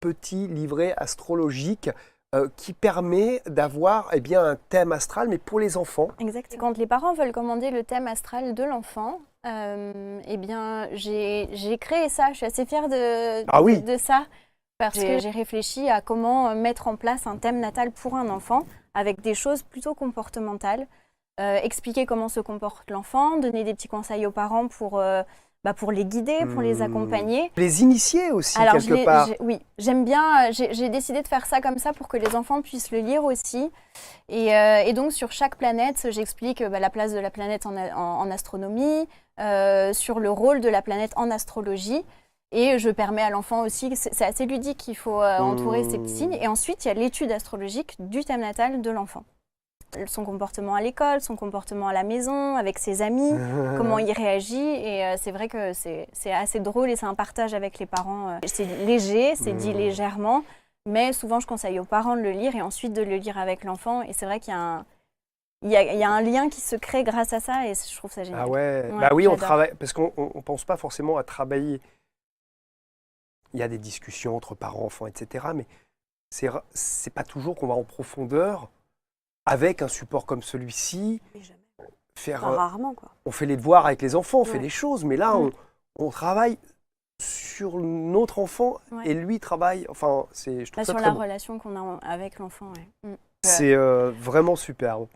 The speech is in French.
petit livret astrologique qui permet d'avoir un thème astral, mais pour les enfants. Exactement. Quand les parents veulent commander le thème astral de l'enfant, j'ai créé ça. Je suis assez fière de ça. Parce que j'ai réfléchi à comment mettre en place un thème natal pour un enfant avec des choses plutôt comportementales. Expliquer comment se comporte l'enfant, donner des petits conseils aux parents pour les guider, pour les accompagner. Les initier aussi, quelque part. Oui, j'aime bien. J'ai décidé de faire ça comme ça pour que les enfants puissent le lire aussi. Et donc, sur chaque planète, j'explique la place de la planète en astronomie, sur le rôle de la planète en astrologie. Et je permets à l'enfant aussi, c'est assez ludique, il faut entourer ces petits signes. Et ensuite, il y a l'étude astrologique du thème natal de l'enfant. Son comportement à l'école, son comportement à la maison, avec ses amis, comment il réagit. Et c'est vrai que c'est assez drôle et c'est un partage avec les parents. C'est léger, c'est dit légèrement, mais souvent je conseille aux parents de le lire et ensuite de le lire avec l'enfant. Et c'est vrai qu'il y a un lien qui se crée grâce à ça et je trouve ça génial. Ah ouais, bah oui, on travaille, parce qu'on ne pense pas forcément à travailler. Il y a des discussions entre parents, enfants, etc. Mais c'est pas toujours qu'on va en profondeur avec un support comme celui-ci. Rarement, quoi. On fait les devoirs avec les enfants, on fait des choses, mais là, on travaille sur notre enfant et lui travaille. Enfin, je trouve ça sur très la beau. relation qu'on a avec l'enfant. C'est vraiment superbe.